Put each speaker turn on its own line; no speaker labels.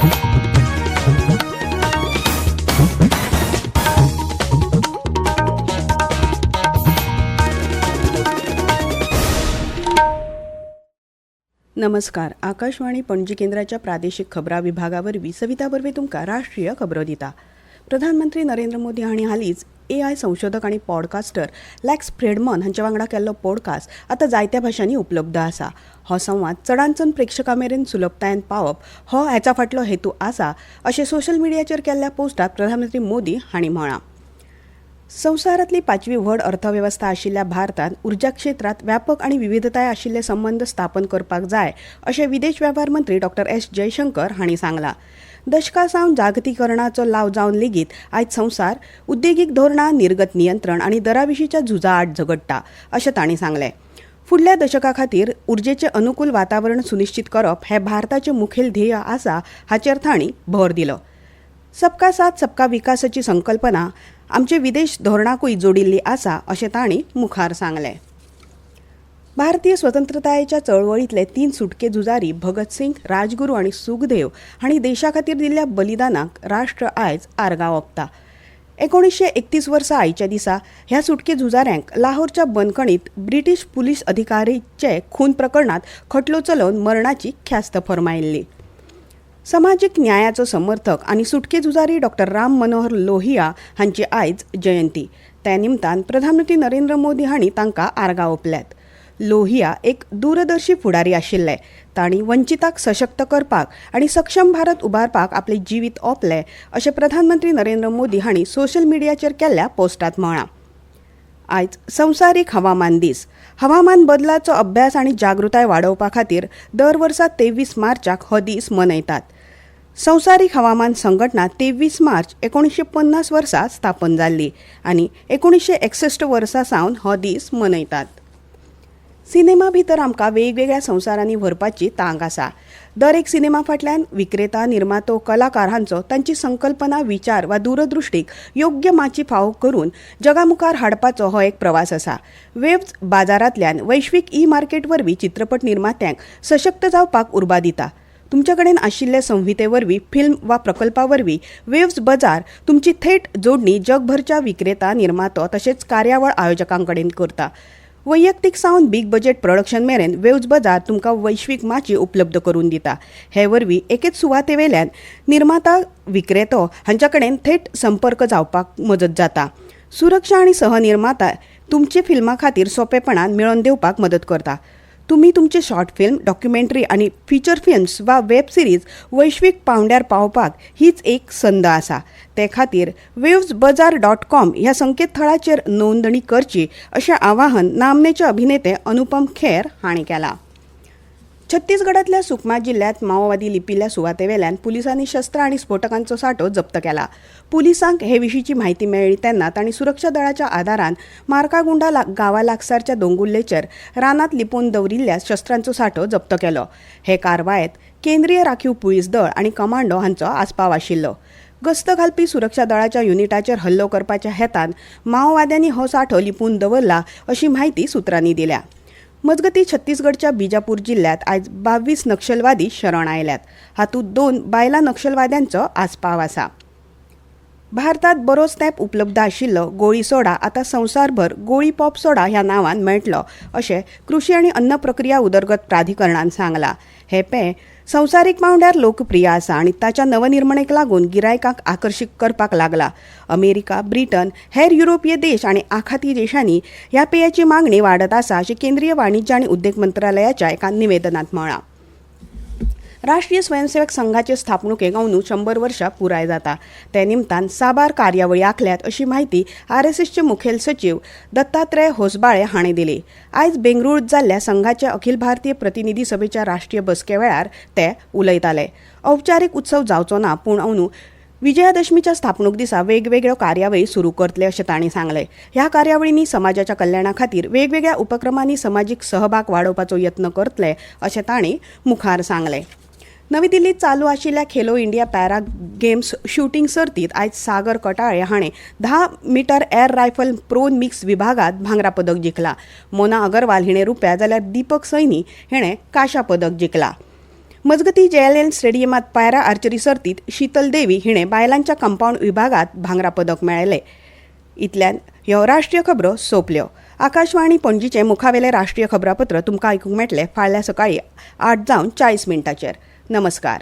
नमस्कार. आकाशवाणी पणजी केंद्राच्या प्रादेशिक खबरां विभागावरवीं सविता बर्वे तुमकां राष्ट्रीय खबरो दिता. प्रधानमंत्री नरेंद्र मोदी हांणी हालींच AI संशोधक आनी पॉडकास्टर लॅक्स फ्रेडमन हांचे वांगडा केल्लो पॉडकास्ट आतां जायत्या भाशांनी उपलब्ध आसा. हो संवाद चडांत चड प्रेक्षकां मेरेन सुलभतायेन पावप हो हेचा फाटलो हेतू आसा अशें सोशल मिडियाचेर केल्ल्या पोस्टांत प्रधानमंत्री मोदी हांणी म्हळां. संवसारांतली 5वी व्हड अर्थवेवस्था आशिल्ल्या भारतांत उर्जा क्षेत्रांत व्यापक आनी विविधताय आशिल्ले संबंद स्थापन करपाक जाय अशें विदेश वेव्हार मंत्री डॉ. एस. जयशंकर हांणी सांगलां. दशकां सावन जागतीकरणाचो लाव जावन लेगीत आयज संवसार उद्देगीक धोरणां, निर्गत नियंत्रण आनी दरा विशींच्या झुजा आड झगडटा अशें तांणी सांगलें. फुडल्या दशका खातीर उर्जेचें अनुकूल वातावरण सुनिश्चित करप हें भारताचें मुखेल ध्येय आसा हाचेर तांणी भर दिलो. सबका साथ सबका विकासाची संकल्पना आमचे विदेश धोरणाकूय जोडिल्ली आसा अशें तांणी मुखार सांगलें. भारतीय स्वतंत्रतायेच्या चळवळींतले 3 सुटके झुजारी भगत सिंग, राजगुरू आनी सुखदेव हांणी देशा खातीर दिल्ल्या बलिदानाक राष्ट्र आयज आर्गां ओंपता. 1931 वर्सा आयच्या दिसा ह्या सुटके झुजाऱ्यांक लाहोरच्या बंदखणींत ब्रिटीश पुलीस अधिकारीचे खून प्रकरणांत खटलो चलोवन मरणाची ख्यास्त फर्मायिल्ली. समाजीक न्यायाचो समर्थक आनी सुटके झुजारी डॉ. राम मनोहर लोहिया हांची आयज जयंती. त्या निमतान प्रधानमंत्री नरेंद्र मोदी हांणी तांकां आर्गां ओंपल्यात. लोहिया एक दूरदर्शी फुडारी आशिल्ले. तांणी वंचिताक सशक्त करपाक आनी सक्षम भारत उबारपाक आपले जिवीत ओंपले अशें प्रधानमंत्री नरेंद्र मोदी हांणी सोशल मिडियाचेर केल्ल्या पोस्टांत म्हळां. आयज संवसारीक हवामान दीस. हवामान बदलाचो अभ्यास आनी जागृताय वाडोवपा खातीर दर वर्सा 23 मार्चाक हो दीस मनयतात. संवसारीक हवामान संघटना 23 मार्च 1950 वर्सा स्थापन जाल्ली आनी 1961 वर्सा सावन हो दीस मनयतात. सिनेमा भितर आमकां वेगवेगळ्या संवसारांनी व्हरपाची तांक आसा. दर एक सिनेमा फाटल्यान विक्रेता, निर्मातो, कलाकार हांचो तांची संकल्पना, विचार वा दूरदृश्टीक योग्य माची फाव करून जगामुखार हाडपाचो हो एक प्रवास आसा. वेव्ज बाजारांतल्यान वैश्वीक मार्केट वरवीं चित्रपट निर्मात्यांक सशक्त जावपाक उर्बा दिता. तुमचे कडेन आशिल्ले संहिते वरवीं, फिल्म वा प्रकल्पा वरवीं वेव्ज बाजार तुमची थेट जोडणी जगभरच्या विक्रेता, निर्मातो तशेंच कार्यावळ आयोजकां कडेन करता. वैयक्तीक सावन बिग बजेट प्रोडक्शन मेरेन वेव्ज बाजार तुमकां वैश्वीक माची उपलब्ध करून दिता. हे वरवीं एकेच सुवाते वयल्यान निर्माता, विक्रेतो हांच्या कडेन थेट संपर्क जावपाक मजत जाता. सुरक्षा आनी सहनिर्माता तुमचे फिल्मा खातीर सोंपेपणान मेळोवन दिवपाक मदत करता. तुमी तुमचे शॉर्ट फिल्म, डॉक्युमेंटरी आनी फीचर फिल्म्स वा वेब सिरीज वैश्वीक पांवड्यार पावपाक हीच एक संद आसा. ते खातीर wavesbazaar.com ह्या संकेतथळाचेर नोंदणी करची अशें आवाहन नामनेचे अभिनेते अनुपम खेर हांणी केलां. छत्तीसगडांतल्या सुकमा जिल्ल्यांत माओवादी लिपिल्ल्या सुवातेवेल्यान पुलिसांनी शस्त्रां आनी स्फोटकांचो सांठो जप्त केला. पुलिसांक हे विशींची म्हायती मेळ्ळी तेन्ना तांणी सुरक्षा दळाच्या आदारान मार्कागुंडा गांवा लागसारच्या दोंगुल्लेचेर रानांत लिपोवन दवरिल्ल्या शस्त्रांचो सांठो जप्त केलो. हे कारवायेंत केंद्रीय राखीव पुलीस दळ आनी कमांडो हांचो आस्पाव आशिल्लो. गस्त घालपी सुरक्षा दळाच्या युनिटाचेर हल्लो करपाच्या हेतान माओवाद्यांनी हो सांठो लिपोवन दवरला अशी म्हायती सुत्रांनी दिल्या. मजगतीं छत्तीसगडच्या बिजापूर जिल्ल्यांत आयज 22 नक्षलवादी शरण आयल्यात. हातूंत 2 बायलां नक्षलवाद्यांचो आस्पाव आसा. भारतांत बरोच तेंप उपलब्ध आशिल्लो गोळी सोडा आतां संवसारभर गोळी पॉप सोडा ह्या नांवान मेळटलो अशें कृशी आनी अन्न प्रक्रिया उदरगत प्राधिकरणान सांगलां. हे पेय संवसारीक पांवड्यार लोकप्रिय आसा आनी ताच्या नवनिर्मणेक लागून गिरायकांक आकर्शीत करपाक लागला. अमेरिका, ब्रिटन, हेर युरोपीय देश आनी आखाती देशांनी ह्या पेयाची मागणी वाडत आसा अशें केंद्रीय वाणिज्य आनी उद्देग मंत्रालयाच्या एका निवेदनांत म्हळां. राष्ट्रीय स्वयंसेवक संघाचे स्थापणुकेक अंदू 100 वर्षां पुराय जाता. ते निमतान साबार कार्यावळी आंखल्यात अशी माहिती RSSचे मुखेल सचिव दत्तात्रय होसबाळे हांणी दिली. आयज बेंगळुरूंत जाल्ल्या संघाचे अखिल भारतीय प्रतिनिधी सभेच्या राष्ट्रीय बसके वेळार ते उलयताले. औपचारीक उत्सव जावचो ना, पूण अंदू विजयादशमीच्या स्थापणूक दिसा वेगवेगळ्यो कार्यावळी सुरू करतले अशें तांणी सांगलें. ह्या कार्यावळींनी समाजाच्या कल्याणा खातीर वेगवेगळ्या उपक्रमांनी समाजीक सहभाग वाडोवपाचो यत्न करतले अशें तांणी मुखार सांगलें. नवी दिल्लीत चालू आशिल्ल्या Khelo India para games shooting सर्तीत आयज सागर कटाळे हाणें 10 metre air rifle pro mix विभागात भांगरा पदक जिखला. मोना अगरवाल हिणें रुप्या जाल्यार दीपक सैनी हिणें कांशा पदक जिखला. मजगती JLL स्टेडियमात पॅरा आर्चरी सर्तीत शीतल देवी हिणे बायलांच्या कंपाऊंड विभागात भांगरा पदक मेळयलें. इतल्यान ह्यो राष्ट्रीय खबरो सोंपल्यो. आकाशवाणी पणजीचे मुखावेले राष्ट्रीय खबरापत्र तुमकां आयकूंक मेळटलें फाल्यां सकाळीं 8:40 नमस्कार.